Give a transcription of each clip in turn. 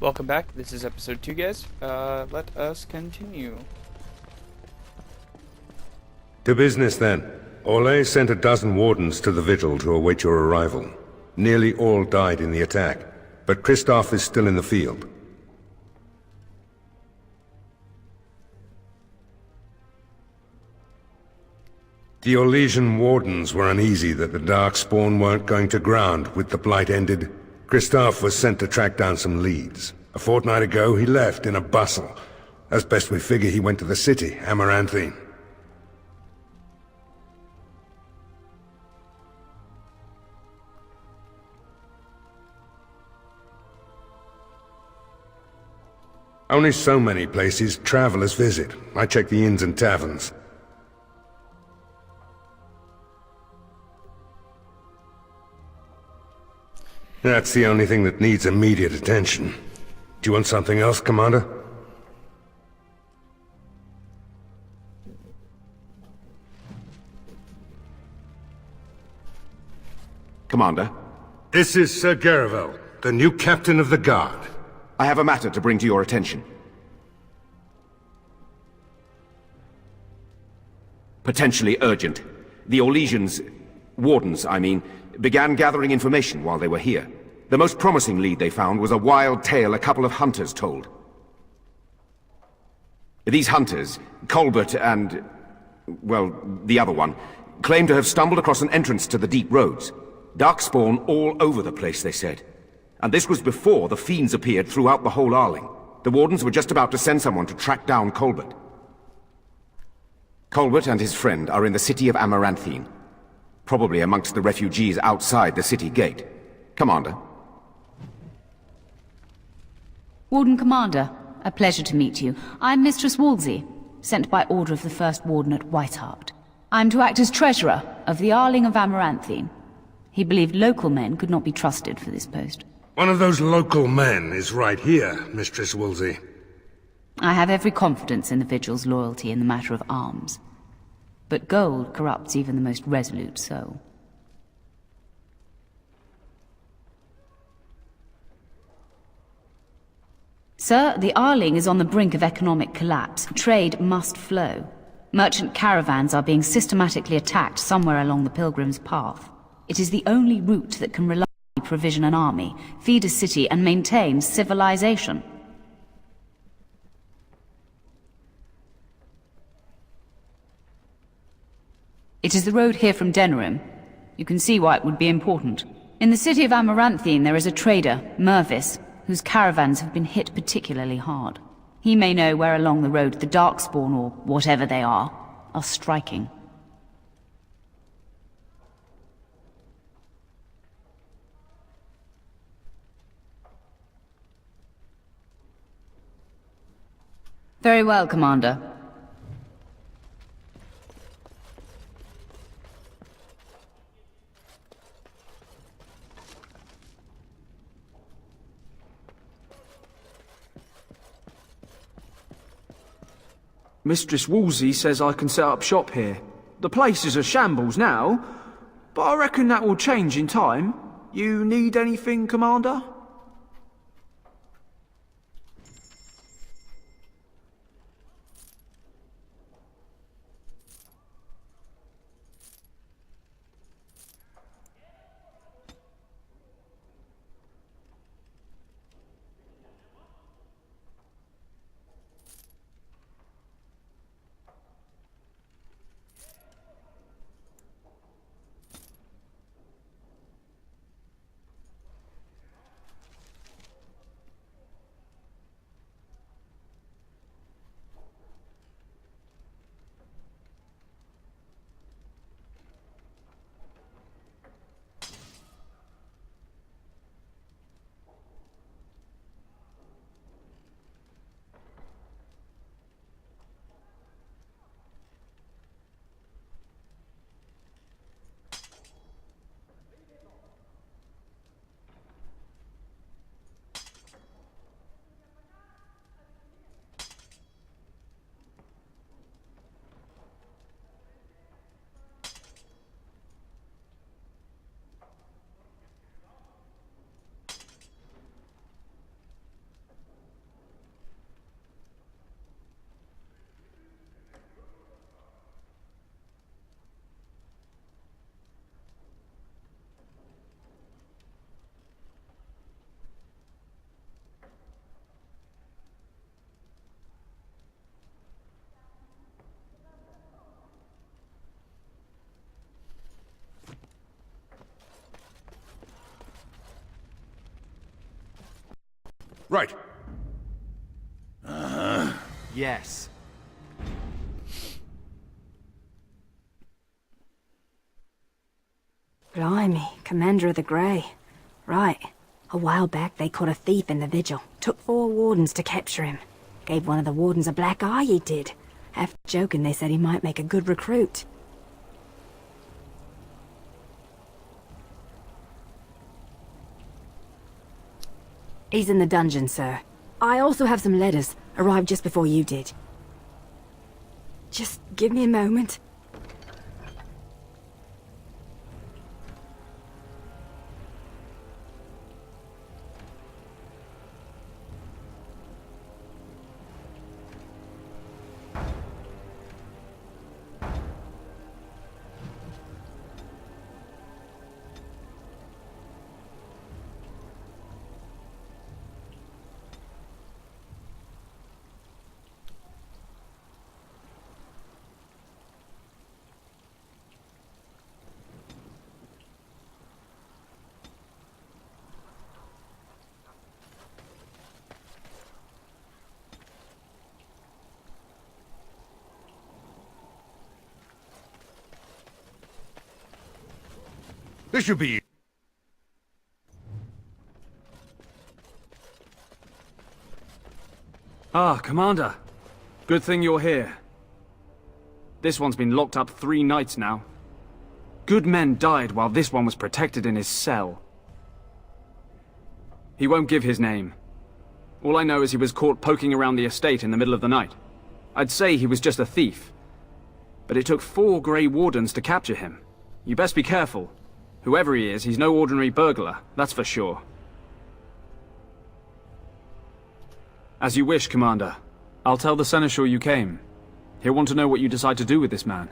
Welcome back. This is episode 2, guys. Let us continue. To business, then. Orlais sent a dozen wardens to the Vigil to await your arrival. Nearly all died in the attack, but Kristoff is still in the field. The Orlesian wardens were uneasy that the Darkspawn weren't going to ground with the Blight ended. Kristoff was sent to track down some leads. A fortnight ago, he left in a bustle. As best we figure, he went to the city, Amaranthine. Only so many places travelers visit. I check the inns and taverns. That's the only thing that needs immediate attention. Do you want something else, Commander? Commander? This is Sir Garavel, the new captain of the Guard. I have a matter to bring to your attention. Potentially urgent. The Orlesians, wardens, I mean, began gathering information while they were here. The most promising lead they found was a wild tale a couple of hunters told. These hunters, Colbert and, well, the other one, claim to have stumbled across an entrance to the deep roads. Darkspawn all over the place, they said. And this was before the fiends appeared throughout the whole Arling. The wardens were just about to send someone to track down Colbert. Colbert and his friend are in the city of Amaranthine. Probably amongst the refugees outside the city gate. Commander. Warden Commander, a pleasure to meet you. I'm Mistress Wolsey, sent by order of the First Warden at Whitehart. I'm to act as treasurer of the Arling of Amaranthine. He believed local men could not be trusted for this post. One of those local men is right here, Mistress Wolsey. I have every confidence in the Vigil's loyalty in the matter of arms. But gold corrupts even the most resolute soul. Sir, the Arling is on the brink of economic collapse. Trade must flow. Merchant caravans are being systematically attacked somewhere along the Pilgrim's Path. It is the only route that can reliably provision an army, feed a city, and maintain civilization. It is the road here from Denerim. You can see why it would be important. In the city of Amaranthine there is a trader, Mervis, whose caravans have been hit particularly hard. He may know where along the road the Darkspawn, or whatever they are striking. Very well, Commander. Mistress Wolsey says I can set up shop here. The place is a shambles now, but I reckon that will change in time. You need anything, Commander? Right. Yes. Blimey, Commander of the Grey. Right. A while back they caught a thief in the Vigil. Took 4 wardens to capture him. Gave one of the wardens a black eye, he did. Half joking, they said he might make a good recruit. He's in the dungeon, sir. I also have some letters. Arrived just before you did. Just give me a moment. This should be... Ah, Commander. Good thing you're here. This one's been locked up 3 nights now. Good men died while this one was protected in his cell. He won't give his name. All I know is he was caught poking around the estate in the middle of the night. I'd say he was just a thief. But it took 4 Grey Wardens to capture him. You best be careful. Whoever he is, he's no ordinary burglar, that's for sure. As you wish, Commander. I'll tell the Seneschal you came. He'll want to know what you decide to do with this man.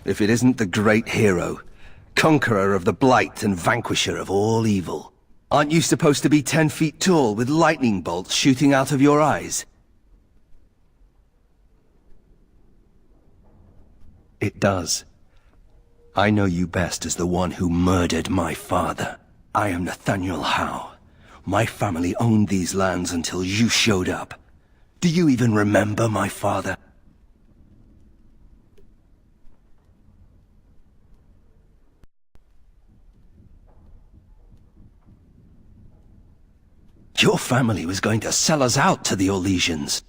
If it isn't the great hero, conqueror of the Blight and vanquisher of all evil. Aren't you supposed to be 10 feet tall with lightning bolts shooting out of your eyes? It does. I know you best as the one who murdered my father. I am Nathaniel Howe. My family owned these lands until you showed up. Do you even remember my father? Your family was going to sell us out to the Orlesians.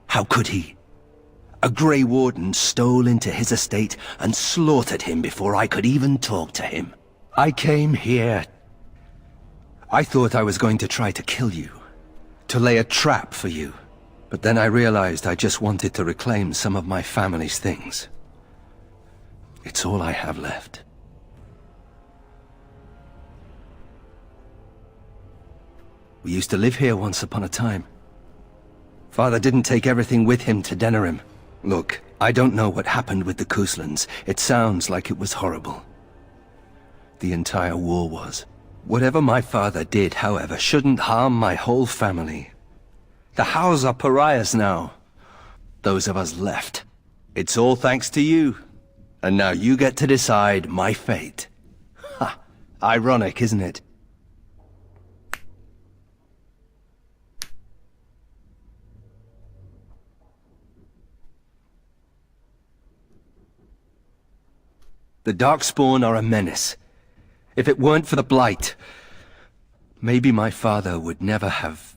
How could he? A Grey Warden stole into his estate and slaughtered him before I could even talk to him. I came here. I thought I was going to try to kill you, to lay a trap for you. But then I realized I just wanted to reclaim some of my family's things. It's all I have left. We used to live here once upon a time. Father didn't take everything with him to Denerim. Look, I don't know what happened with the Kuslands. It sounds like it was horrible. The entire war was. Whatever my father did, however, shouldn't harm my whole family. The Howes are pariahs now. Those of us left. It's all thanks to you. And now you get to decide my fate. Ha! Ironic, isn't it? The Darkspawn are a menace. If it weren't for the Blight, maybe my father would never have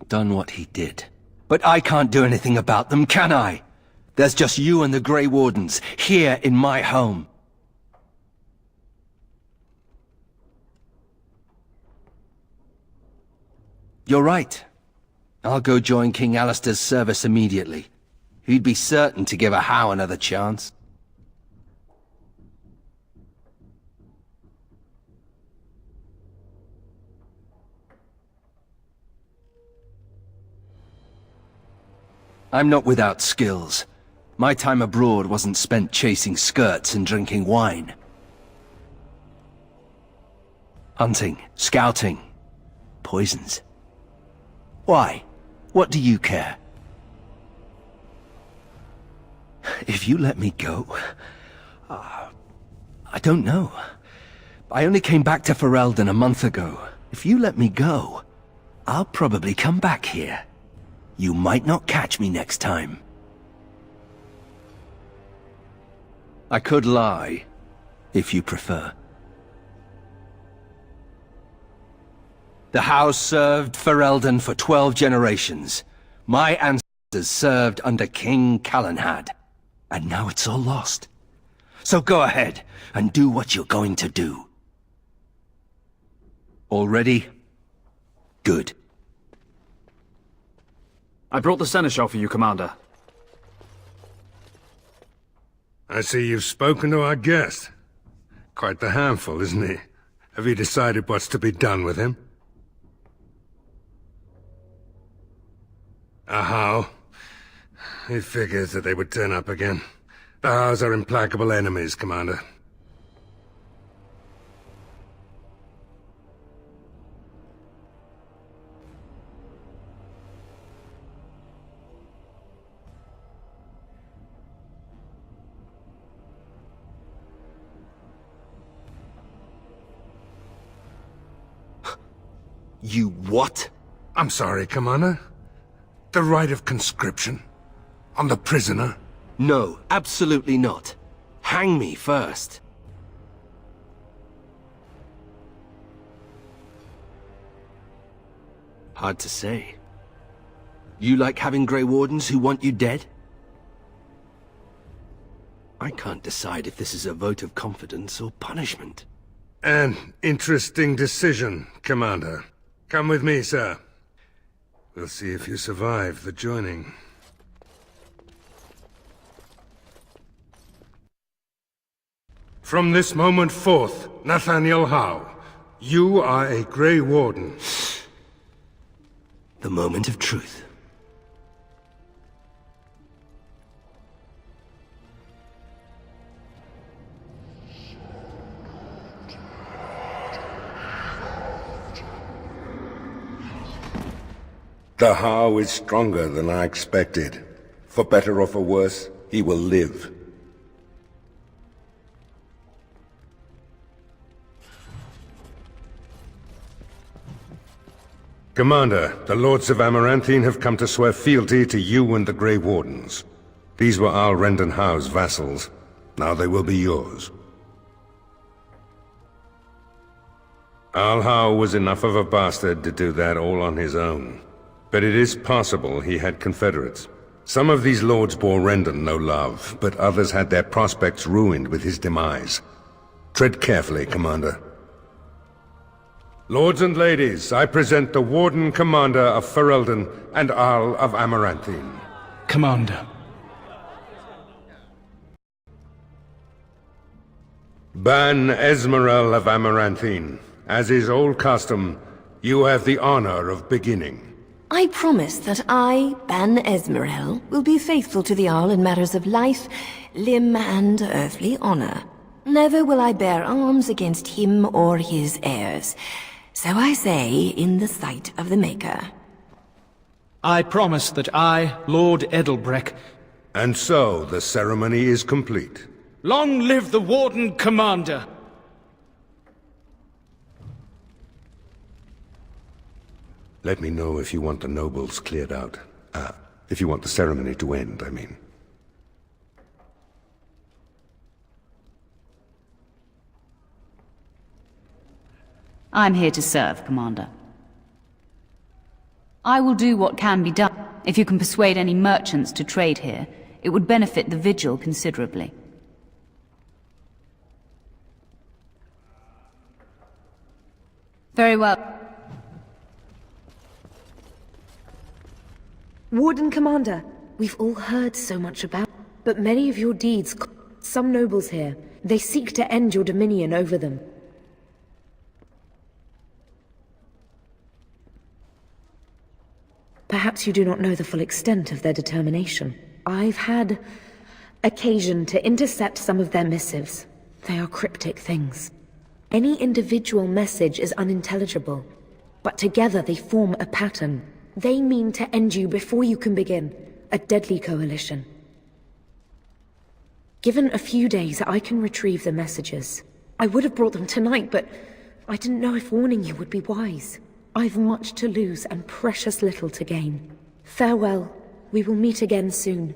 done what he did. But I can't do anything about them, can I? There's just you and the Grey Wardens, here in my home. You're right. I'll go join King Alistair's service immediately. He'd be certain to give a Howe another chance. I'm not without skills. My time abroad wasn't spent chasing skirts and drinking wine. Hunting, scouting, poisons. Why? What do you care? If you let me go... I don't know. I only came back to Ferelden a month ago. If you let me go, I'll probably come back here. You might not catch me next time. I could lie, if you prefer. The house served Ferelden for 12 generations. My ancestors served under King Calenhad. And now it's all lost. So go ahead and do what you're going to do. All ready? Good. I brought the seneschal for you, Commander. I see you've spoken to our guest. Quite the handful, isn't he? Have you decided what's to be done with him? How? He figures that they would turn up again. The Hows are implacable enemies, Commander. You what? I'm sorry, Commander. The right of conscription? On the prisoner? No, absolutely not. Hang me first. Hard to say. You like having Grey Wardens who want you dead? I can't decide if this is a vote of confidence or punishment. An interesting decision, Commander. Come with me, sir. We'll see if you survive the joining. From this moment forth, Nathaniel Howe, you are a Grey Warden. The moment of truth. The Howe is stronger than I expected. For better or for worse, he will live. Commander, the Lords of Amaranthine have come to swear fealty to you and the Grey Wardens. These were Arl Rendon Howe's vassals. Now they will be yours. Arl Howe was enough of a bastard to do that all on his own. But it is possible he had confederates. Some of these lords bore Rendon no love, but others had their prospects ruined with his demise. Tread carefully, Commander. Lords and ladies, I present the Warden Commander of Ferelden and Arl of Amaranthine. Commander. Ban Esmerel of Amaranthine. As is old custom, you have the honor of beginning. I promise that I, Ban Esmerel, will be faithful to the Arl in matters of life, limb, and earthly honor. Never will I bear arms against him or his heirs. So I say, in the sight of the Maker. I promise that I, Lord Edelbreck... And so, the ceremony is complete. Long live the Warden Commander! Let me know if you want the nobles cleared out. If you want the ceremony to end, I mean. I'm here to serve, Commander. I will do what can be done. If you can persuade any merchants to trade here, it would benefit the Vigil considerably. Very well. Warden Commander, we've all heard so much about, but many of your deeds, some nobles here, they seek to end your dominion over them. Perhaps you do not know the full extent of their determination. I've had occasion to intercept some of their missives. They are cryptic things. Any individual message is unintelligible. but together they form a pattern. They mean to end you before you can begin. A deadly coalition. Given a few days, I can retrieve the messages. I would have brought them tonight, but I didn't know if warning you would be wise. I've much to lose and precious little to gain. Farewell. We will meet again soon.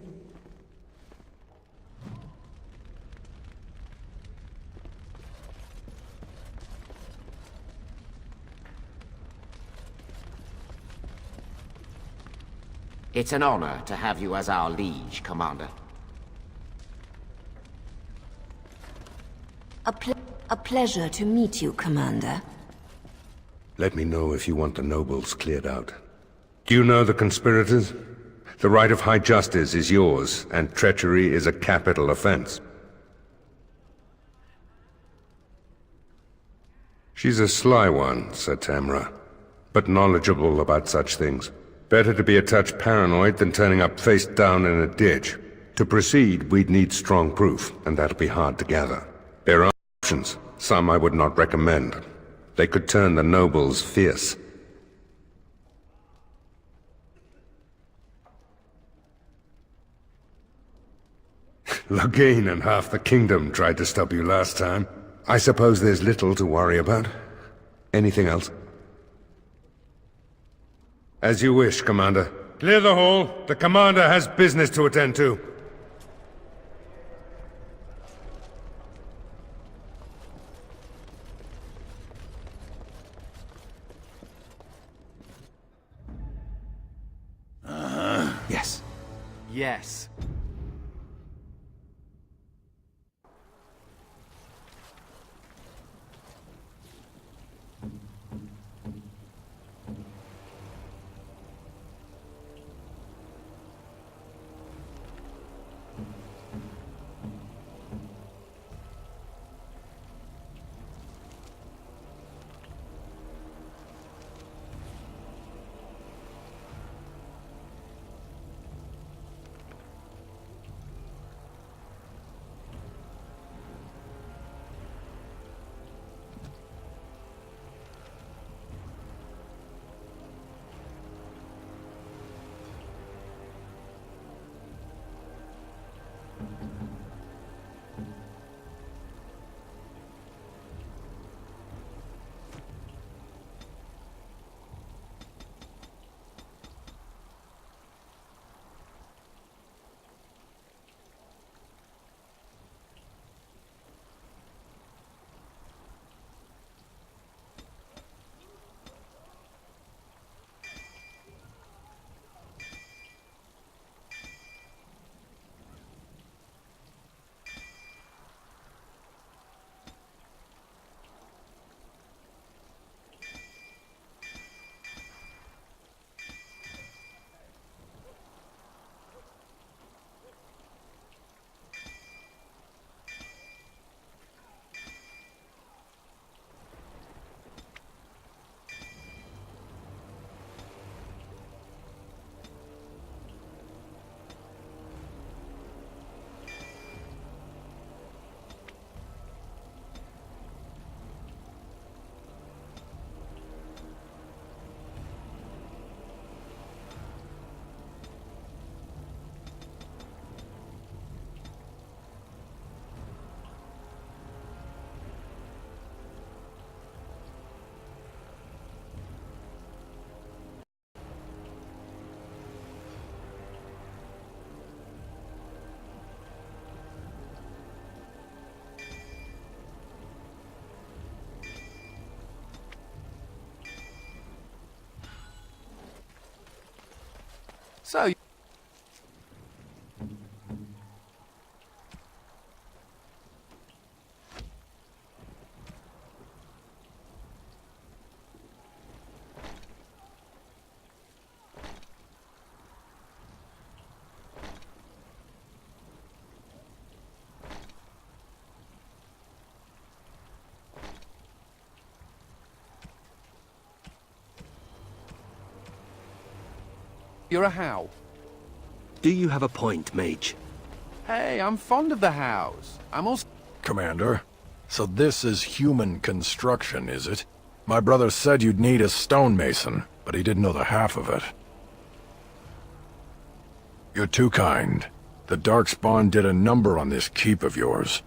It's an honor to have you as our liege, Commander. A pleasure to meet you, Commander. Let me know if you want the nobles cleared out. Do you know the conspirators? The right of high justice is yours, and treachery is a capital offense. She's a sly one, Sir Tamra, but knowledgeable about such things. Better to be a touch paranoid than turning up face down in a ditch. To proceed, we'd need strong proof, and that'll be hard to gather. There are options, some I would not recommend. They could turn the nobles fierce. Loghain and half the kingdom tried to stop you last time. I suppose there's little to worry about. Anything else? As you wish, Commander. Clear the hall. The Commander has business to attend to. Yes. Yes. So... You're a Howe. Do you have a point, Mage? Hey, I'm fond of the Howes. I'm also... Commander, so this is human construction, is it? My brother said you'd need a stonemason, but he didn't know the half of it. You're too kind. The Darkspawn did a number on this keep of yours,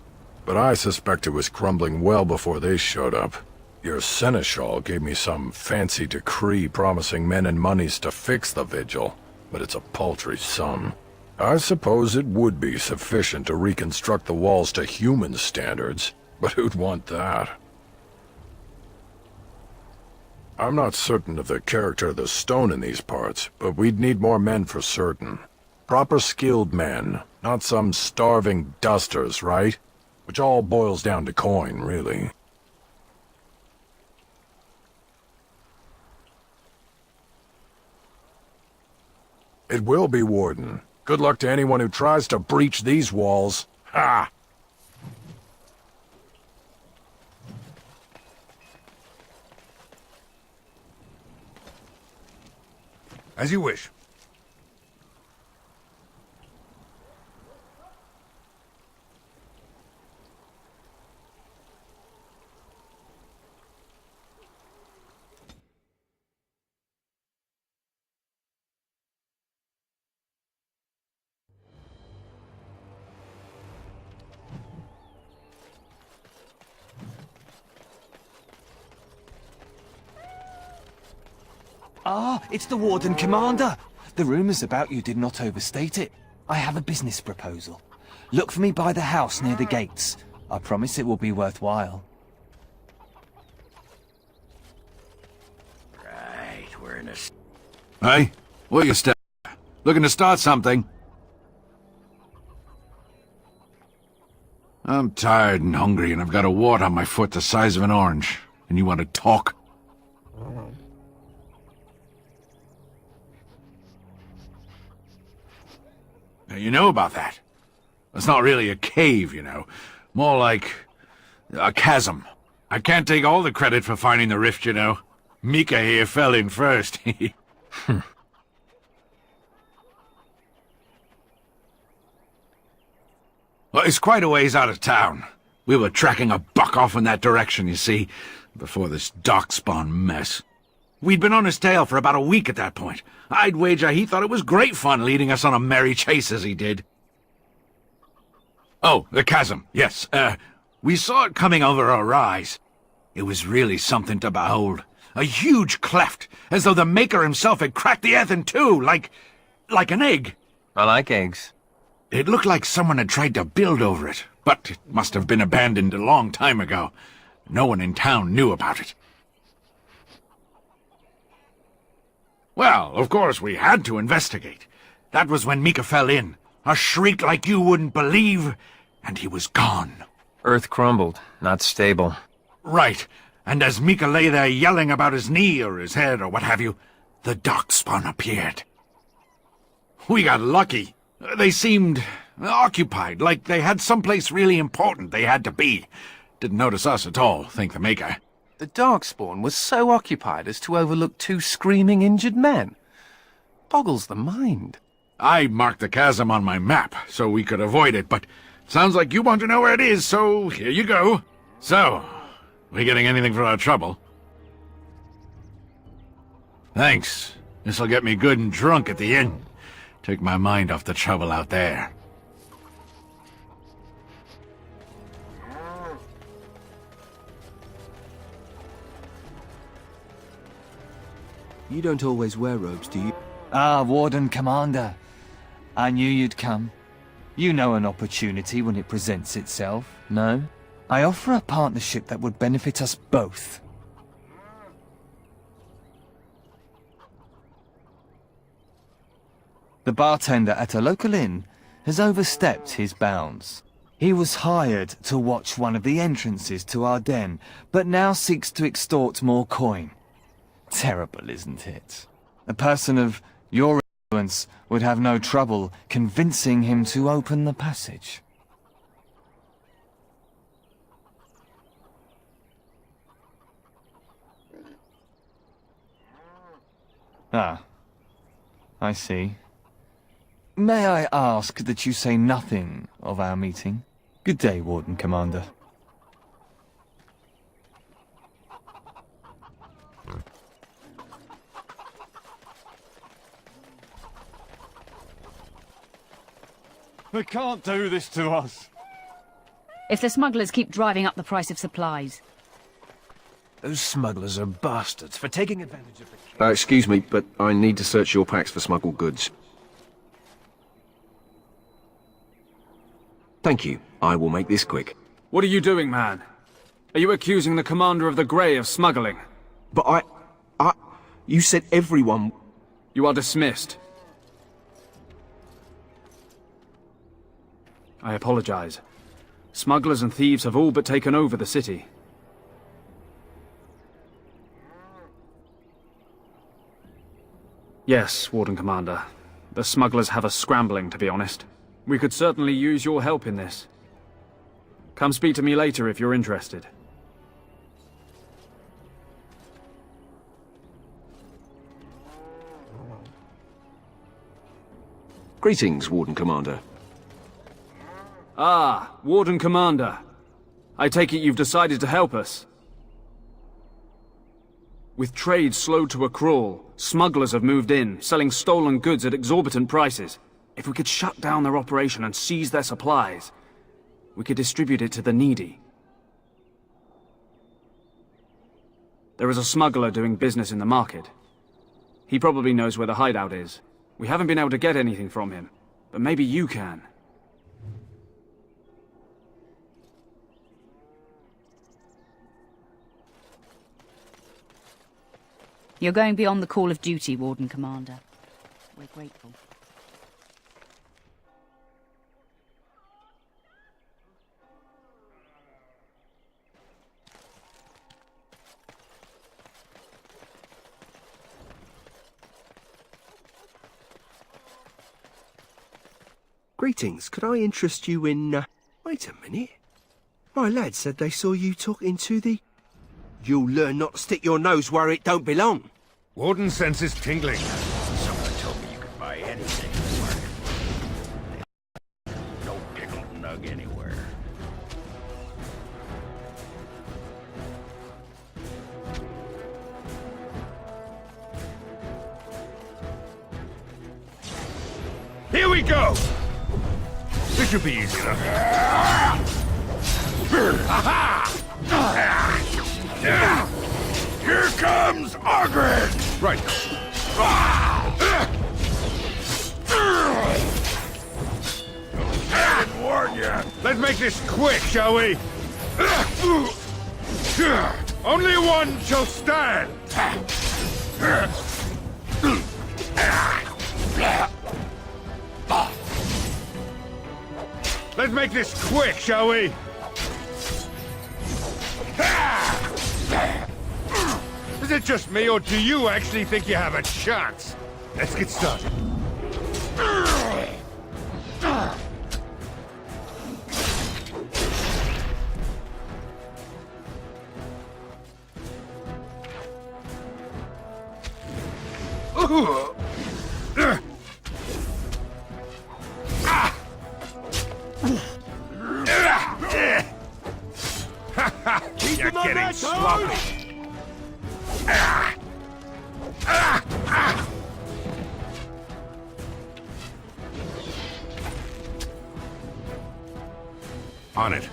but I suspect it was crumbling well before they showed up. Your seneschal gave me some fancy decree promising men and monies to fix the vigil, but it's a paltry sum. I suppose it would be sufficient to reconstruct the walls to human standards, but who'd want that? I'm not certain of the character of the stone in these parts, but we'd need more men for certain. Proper skilled men, not some starving dusters, right? Which all boils down to coin, really. It will be, Warden. Good luck to anyone who tries to breach these walls. Ha! As you wish. Ah, it's the Warden Commander! The rumours about you did not overstate it. I have a business proposal. Look for me by the house near the gates. I promise it will be worthwhile. Right, we're in a... Hey, what you looking to start something? I'm tired and hungry, and I've got a wart on my foot the size of an orange. And you want to talk? Now, you know about that. It's not really a cave, you know. More like a chasm. I can't take all the credit for finding the rift, you know. Mika here fell in first. Well, it's quite a ways out of town. We were tracking a buck off in that direction, you see, before this Darkspawn mess. We'd been on his tail for about a week at that point. I'd wager he thought it was great fun leading us on a merry chase as he did. Oh, the chasm, yes. We saw it coming over a rise. It was really something to behold. A huge cleft, as though the Maker himself had cracked the earth in two, like an egg. I like eggs. It looked like someone had tried to build over it, but it must have been abandoned a long time ago. No one in town knew about it. Well, of course, we had to investigate. That was when Mika fell in. A shriek like you wouldn't believe, and he was gone. Earth crumbled, not stable. Right, and as Mika lay there yelling about his knee or his head or what have you, the Darkspawn appeared. We got lucky. They seemed occupied, like they had someplace really important they had to be. Didn't notice us at all, thank the Maker. The Darkspawn was so occupied as to overlook 2 screaming injured men. Boggles the mind. I marked the chasm on my map so we could avoid it, but sounds like you want to know where it is, so here you go. So, we getting anything for our trouble? Thanks. This'll get me good and drunk at the inn. Take my mind off the trouble out there. You don't always wear robes, do you? Ah, Warden Commander. I knew you'd come. You know an opportunity when it presents itself, no? I offer a partnership that would benefit us both. The bartender at a local inn has overstepped his bounds. He was hired to watch one of the entrances to our den, but now seeks to extort more coin. Terrible, isn't it? A person of your influence would have no trouble convincing him to open the passage. Ah, I see. May I ask that you say nothing of our meeting? Good day, Warden Commander. They can't do this to us. If the smugglers keep driving up the price of supplies. Those smugglers are bastards for taking advantage of the... Excuse me, but I need to search your packs for smuggled goods. Thank you. I will make this quick. What are you doing, man? Are you accusing the commander of the Grey of smuggling? But you said everyone... You are dismissed. I apologize. Smugglers and thieves have all but taken over the city. Yes, Warden Commander. The smugglers have us scrambling, to be honest. We could certainly use your help in this. Come speak to me later if you're interested. Greetings, Warden Commander. Ah, Warden Commander. I take it you've decided to help us. With trade slowed to a crawl, smugglers have moved in, selling stolen goods at exorbitant prices. If we could shut down their operation and seize their supplies, we could distribute it to the needy. There is a smuggler doing business in the market. He probably knows where the hideout is. We haven't been able to get anything from him, but maybe you can. You're going beyond the call of duty, Warden Commander. We're grateful. Greetings, could I interest you in, Wait a minute. My lad said they saw you talking to the... You'll learn not to stick your nose where it don't belong. Warden senses tingling. Someone told me you could buy anything in the market. No pickled nug anywhere. Here we go! This should be easy enough. Here comes Ogren! Right. I didn't warn you. Let's make this quick, shall we? Only one shall stand! Let's make this quick, shall we? Is it just me, or do you actually think you have a chance? Let's get started. You're getting sloppy. On it.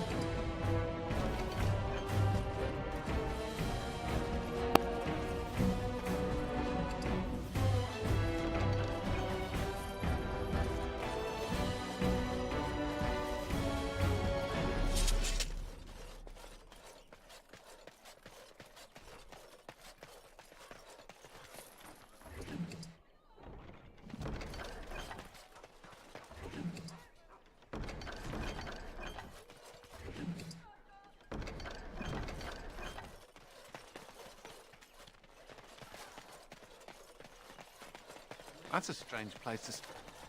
That's a strange place to...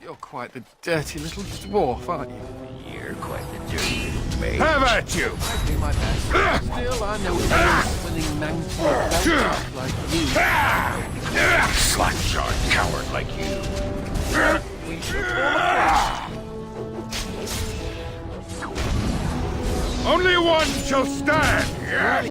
You're quite the dirty little dwarf, aren't you? You're quite the dirty little mage. Have at you! I do my best. Still, I know spinning mangy like you. Slack-jawed coward like you. We should form a Only one shall stand!